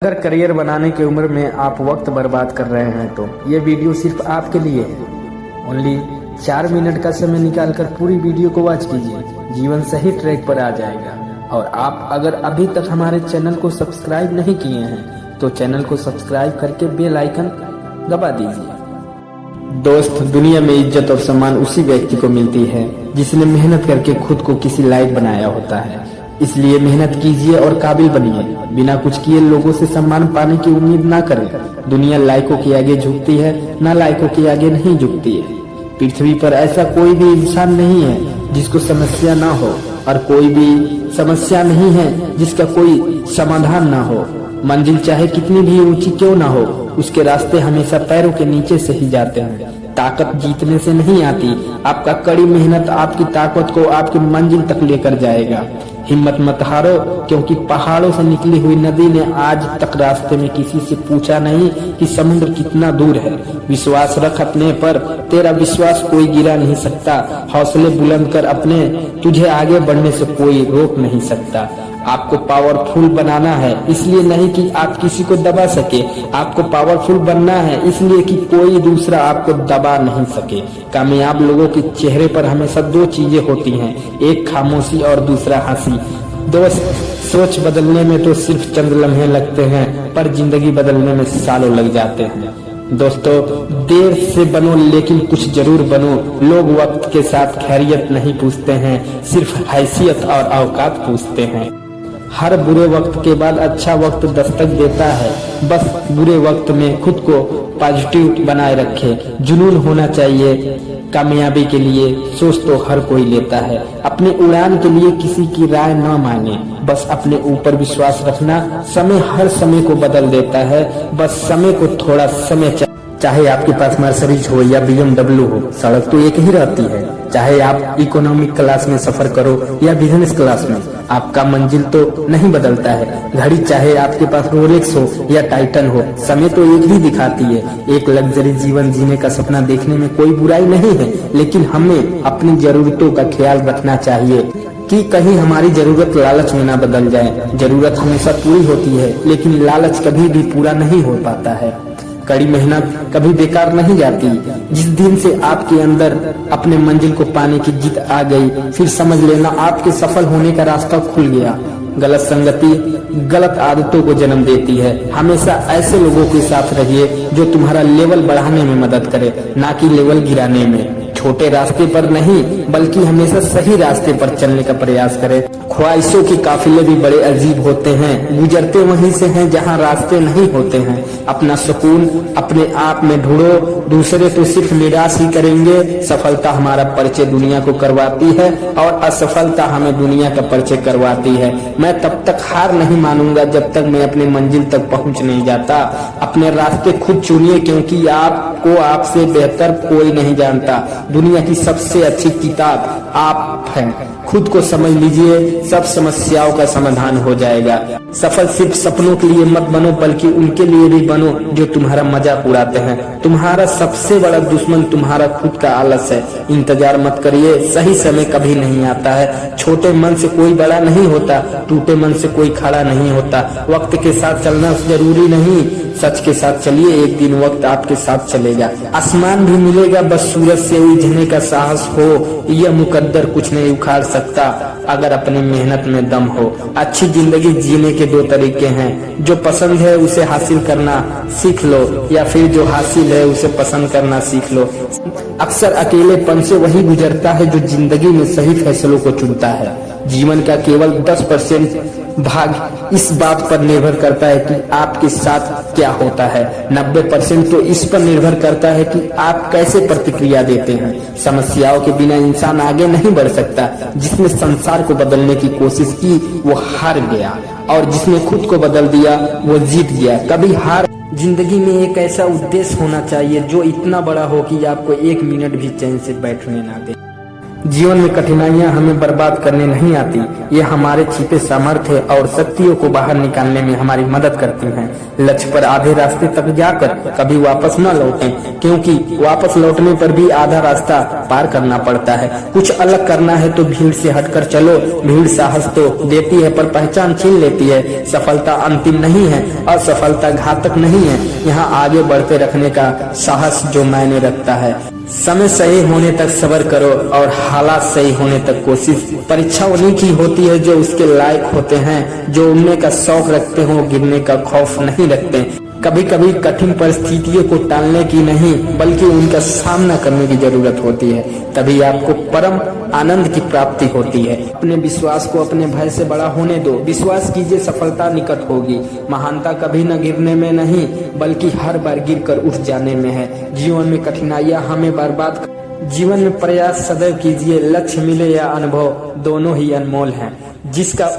अगर करियर बनाने की उम्र में आप वक्त बर्बाद कर रहे हैं तो ये वीडियो सिर्फ आपके लिए है। ओनली 4 मिनट का समय निकालकर पूरी वीडियो को वॉच कीजिए, जीवन सही ट्रैक पर आ जाएगा। और आप अगर अभी तक हमारे चैनल को सब्सक्राइब नहीं किए हैं तो चैनल को सब्सक्राइब करके बेल आइकन दबा दीजिए। दोस्त, दुनिया में इज्जत और सम्मान उसी व्यक्ति को मिलती है जिसने मेहनत करके खुद को किसी लायक बनाया होता है। इसलिए मेहनत कीजिए और काबिल बनिए। बिना कुछ किए लोगों से सम्मान पाने की उम्मीद ना करें। दुनिया लायकों के आगे झुकती है, ना लायकों के आगे नहीं झुकती है। पृथ्वी पर ऐसा कोई भी इंसान नहीं है जिसको समस्या ना हो, और कोई भी समस्या नहीं है जिसका कोई समाधान ना हो। मंजिल चाहे कितनी भी ऊंची क्यों ना हो, उसके रास्ते हमेशा पैरों के नीचे से ही जाते हैं। ताकत जीतने से नहीं आती, आपका कड़ी मेहनत आपकी ताकत को आपकी मंजिल तक लेकर जाएगा। हिम्मत मत हारो, क्योंकि पहाड़ों से निकली हुई नदी ने आज तक रास्ते में किसी से पूछा नहीं कि समुद्र कितना दूर है। विश्वास रख अपने पर, तेरा विश्वास कोई गिरा नहीं सकता। हौसले बुलंद कर अपने, तुझे आगे बढ़ने से कोई रोक नहीं सकता। आपको पावरफुल बनाना है, इसलिए नहीं कि आप किसी को दबा सके। आपको पावरफुल बनना है इसलिए कि कोई दूसरा आपको दबा नहीं सके। कामयाब लोगों के चेहरे पर हमेशा 2 चीजें होती हैं, एक खामोशी और दूसरा हंसी। दोस्त, सोच बदलने में तो सिर्फ चंद लम्हे लगते हैं, पर जिंदगी बदलने में सालों लग जाते हैं। दोस्तों, देर से बनो लेकिन कुछ जरूर बनो। लोग वक्त के साथ खैरियत नहीं पूछते हैं, सिर्फ हैसियत और औकात पूछते हैं। हर बुरे वक्त के बाद अच्छा वक्त दस्तक देता है। बस बुरे वक्त में खुद को पॉजिटिव बनाए रखे। जुनून होना चाहिए कामयाबी के लिए, सोच तो हर कोई लेता है। अपने उड़ान के लिए किसी की राय न मांगे, बस अपने ऊपर विश्वास रखना। समय हर समय को बदल देता है, बस समय को थोड़ा समय चाहे आपके पास मर्सिडीज हो या BMW हो, सड़क तो एक ही रहती है। चाहे आप इकोनॉमिक क्लास में सफर करो या बिजनेस क्लास में, आपका मंजिल तो नहीं बदलता है। घड़ी चाहे आपके पास रोलेक्स हो या टाइटन हो, समय तो एक ही दिखाती है। एक लग्जरी जीवन जीने का सपना देखने में कोई बुराई नहीं है, लेकिन हमें अपनी जरूरतों का ख्याल रखना चाहिए कि कहीं हमारी जरूरत लालच में ना बदल जाए। जरूरत हमेशा पूरी होती है, लेकिन लालच कभी भी पूरा नहीं हो पाता है। कड़ी मेहनत कभी बेकार नहीं जाती। जिस दिन से आपके अंदर अपने मंजिल को पाने की जिद आ गई, फिर समझ लेना आपके सफल होने का रास्ता खुल गया। गलत संगति गलत आदतों को जन्म देती है। हमेशा ऐसे लोगों के साथ रहिए जो तुम्हारा लेवल बढ़ाने में मदद करे, ना कि लेवल गिराने में। छोटे रास्ते पर नहीं, बल्कि हमेशा सही रास्ते पर चलने का प्रयास करें। ख्वाहिशों के काफिले भी बड़े अजीब होते हैं, गुजरते वहीं से हैं जहां रास्ते नहीं होते हैं। अपना सुकून अपने आप में ढूंढो, दूसरे तो सिर्फ निराश ही करेंगे। सफलता हमारा परिचय दुनिया को करवाती है और असफलता हमें दुनिया का परिचय करवाती है। मैं तब तक हार नहीं मानूंगा जब तक मैं अपने मंजिल तक पहुंच नहीं जाता। अपने रास्ते खुद चुनिए, क्योंकि आपको आपसे बेहतर कोई नहीं जानता। दुनिया की सबसे अच्छी किताब आप हैं। खुद को समझ लीजिए, सब समस्याओं का समाधान हो जाएगा। सफल सिर्फ सपनों के लिए मत बनो, बल्कि उनके लिए भी बनो जो तुम्हारा मजाक उड़ाते हैं। तुम्हारा सबसे बड़ा दुश्मन तुम्हारा खुद का आलस है। इंतजार मत करिए, सही समय कभी नहीं आता है। छोटे मन से कोई बड़ा नहीं होता, टूटे मन से कोई खड़ा नहीं होता। वक्त के साथ चलना जरूरी नहीं, सच के साथ चलिए, एक दिन वक्त आपके साथ चलेगा। आसमान भी मिलेगा, बस सूरज से उलझने का साहस हो। यह मुकद्दर कुछ नहीं उखाड़ सकता अगर अपनी मेहनत में दम हो। अच्छी जिंदगी जीने के 2 तरीके हैं, जो पसंद है उसे हासिल करना सीख लो, या फिर जो हासिल है उसे पसंद करना सीख लो। अक्सर अकेलेपन से वही गुजरता है जो जिंदगी में सही फैसलों को चुनता है। जीवन का केवल 10% भाग इस बात पर निर्भर करता है कि आपके साथ क्या होता है। 90% तो इस पर निर्भर करता है कि आप कैसे प्रतिक्रिया देते हैं। समस्याओं के बिना इंसान आगे नहीं बढ़ सकता। जिसने संसार को बदलने की कोशिश की वो हार गया, और जिसने खुद को बदल दिया वो जीत गया। कभी हार जिंदगी में एक ऐसा उद्देश्य होना चाहिए जो इतना बड़ा हो कि आपको 1 मिनट भी चैन से बैठने ना दे। जीवन में कठिनाइयां हमें बर्बाद करने नहीं आती, ये हमारे छिपे सामर्थ्य और शक्तियों को बाहर निकालने में हमारी मदद करती हैं। लक्ष्य पर आधे रास्ते तक जाकर कभी वापस न लौटें, क्योंकि वापस लौटने पर भी आधा रास्ता पार करना पड़ता है। कुछ अलग करना है तो भीड़ से हटकर चलो। भीड़ साहस तो देती है पर पहचान छीन लेती है। सफलता अंतिम नहीं है, असफलता घातक नहीं है, यहाँ आगे बढ़ते रखने का साहस जो मायने रखता है। समय सही होने तक सब्र करो और हालात सही होने तक कोशिश। परीक्षा उन्हीं की होती है जो उसके लायक होते हैं, जो उड़ने का शौक रखते हो, गिरने का खौफ नहीं रखते। कभी कभी कठिन परिस्थितियों को टालने की नहीं बल्कि उनका सामना करने की जरूरत होती है, तभी आपको परम आनंद की प्राप्ति होती है। अपने विश्वास को अपने भय से बड़ा होने दो। विश्वास कीजिए, सफलता निकट होगी। महानता कभी न गिरने में नहीं बल्कि हर बार गिरकर उठ जाने में है। जीवन में कठिनाइयां हमें बर्बाद जीवन में प्रयास सदैव कीजिए। लक्ष्य मिले या अनुभव, दोनों ही अनमोल हैं। जिसका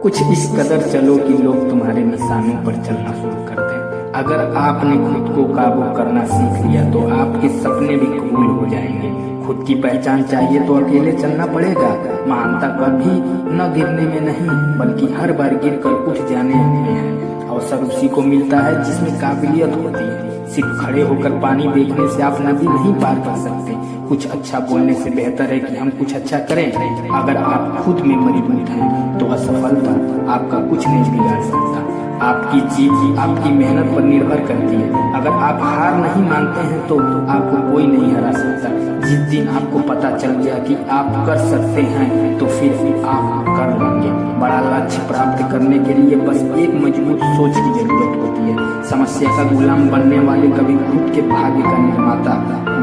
कुछ इस कदर चलो कि लोग तुम्हारे निशानों पर चलना शुरू कर दें। अगर आपने खुद को काबू करना सीख लिया तो आपके सपने भी कबूल हो जाएंगे। खुद की पहचान चाहिए तो अकेले चलना पड़ेगा। महानता कभी न गिरने में नहीं बल्कि हर बार गिरकर उठ जाने में है। अवसर उसी को मिलता है जिसमें काबिलियत होती है। सिर्फ खड़े होकर पानी देखने से आप नदी नहीं पार कर सकते। कुछ अच्छा बोलने से बेहतर है कि हम कुछ अच्छा करें। अगर आप खुद में मजबूत हैं तो असफलता आपका कुछ नहीं बिगाड़ सकता। आपकी जीत आपकी मेहनत पर निर्भर करती है। अगर आप हार नहीं मानते हैं तो आपको कोई नहीं हरा सकता। जिस दिन आपको पता चल गया कि आप कर सकते हैं तो फिर आप कर लेंगे। बड़ा लक्ष्य प्राप्त करने के लिए बस एक मजबूत सोच की जरूरत होती है। समस्या का गुलाम बनने वाले कभी खुद के भाग्य का निर्माता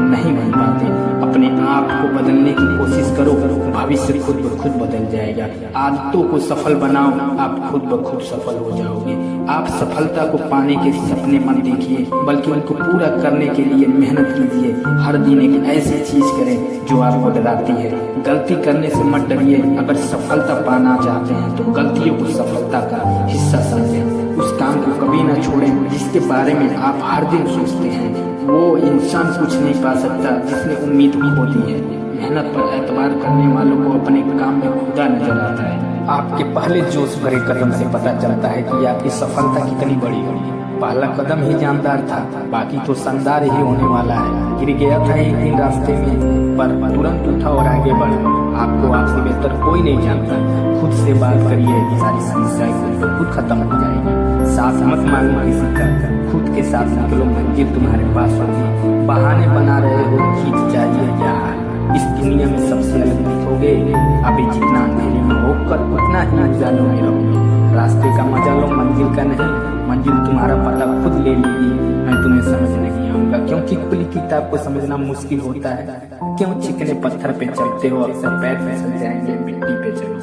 नहीं बन पाते। अपने आप को बदलने की कोशिश करो, भविष्य खुद ब खुद बदल जाएगा। आदतों को सफल बनाओ, आप खुद ब खुद सफल हो जाओगे। आप सफलता को पाने के सपने मत देखिए बल्कि उनको पूरा करने के लिए मेहनत कीजिए। हर दिन एक ऐसी चीज करें जो आपको डराती है। गलती करने से मत डरिए। अगर सफलता पाना चाहते हैं तो गलतियों को सफलता का हिस्सा समझें। उस काम को कभी ना छोड़ें जिसके बारे में आप हर दिन सोचते हैं। वो इंसान कुछ नहीं पा सकता जिसने उम्मीद होती है। मेहनत पर एतबार करने वालों को अपने काम में खुदा नजर आता है। आपके पहले जोश भरे कदम से पता चलता है कि आपकी सफलता कितनी बड़ी होगी। पहला कदम ही जानदार था, बाकी तो शानदार ही होने वाला है। गिर गया था एक दिन रास्ते में पर तुरंत उठा और आगे बढ़ा। आपको आपसे बेहतर कोई नहीं जानता। खुद से बात करिए, सारी समस्याएं खुद खत्म हो जाएगी। साथ मत मांगो किसी का, खुद के साथ निकलो, मंजिल तुम्हारे पास होगी। बहाने बना रहे हो, जीत चाहिए या हार। इस दुनिया में सबसे अलग दिखोगे। अभी जितना अंधेरे में होकर उतना ही उजालों में रहोगे। रास्ते का मजा लो, मंजिल का नहीं। मंजिल तुम्हारा पता खुद ले लेगी। मैं तुम्हें समझ नहीं आऊंगा, क्योंकि खुली किताब को समझना मुश्किल होता है। क्यों चिकने पत्थर पे चलते हो, अक्सर पैर फिसल जाएंगे। मिट्टी पे चलो,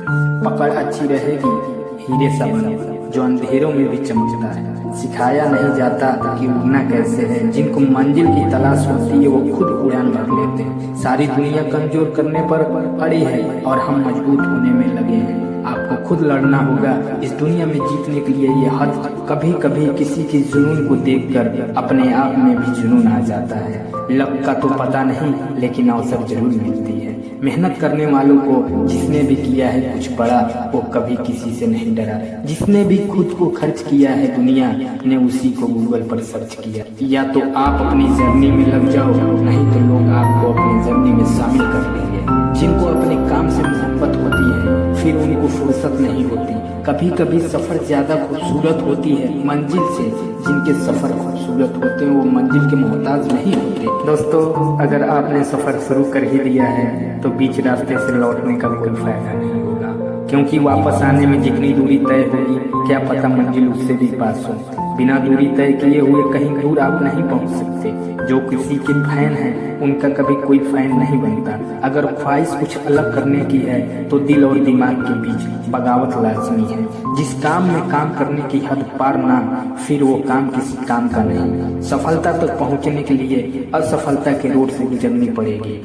पकड़ अच्छी रहेगी। हीरे सा बनो जो अंधेरों में भी चमकता है। सिखाया नहीं जाता कि उड़ना कैसे है। जिनको मंजिल की तलाश होती है वो खुद उड़ान भर लेते हैं। सारी दुनिया कमजोर करने पर अड़ी है और हम मजबूत होने में लगे हैं। आपको खुद लड़ना होगा। इस दुनिया में जीतने के लिए ये हद कभी कभी किसी के जुनून को देखकर अपने आप में भी जुनून आ जाता है। लक का तो पता नहीं लेकिन अवसर जरूर मिलती है। मेहनत करने वालों को जिसने भी किया है कुछ बड़ा, वो कभी किसी से नहीं डरा। जिसने भी खुद को खर्च किया है दुनिया ने उसी को गूगल पर सर्च किया। या तो आप अपनी जर्नी में लग जाओ, नहीं तो लोग आपको अपनी जर्नी में शामिल कर लेंगे। जिनको अपने काम से मोहब्बत होती है फिर उनको फुर्सत नहीं होती। कभी कभी सफर ज्यादा खूबसूरत होती है मंजिल से। जिनके सफर खूबसूरत होते हैं वो मंजिल के मोहताज नहीं होते। दोस्तों, अगर आपने सफर शुरू कर ही दिया है तो बीच रास्ते से लौटने का कोई फायदा नहीं होगा, क्योंकि वापस आने में जितनी दूरी तय होगी क्या पता मंजिल उससे भी पास हो। बिना दूरी तय किए हुए कहीं दूर आप नहीं पहुंच सकते। जो किसी के फैन हैं उनका कभी कोई फैन नहीं बनता। अगर ख्वाहिश कुछ अलग करने की है तो दिल और दिमाग के बीच बगावत लाजमी है। जिस काम में काम करने की हद पार ना, फिर वो काम किसी काम का नहीं। सफलता तक पहुंचने के लिए असफलता के रोड से गुजरनी पड़ेगी।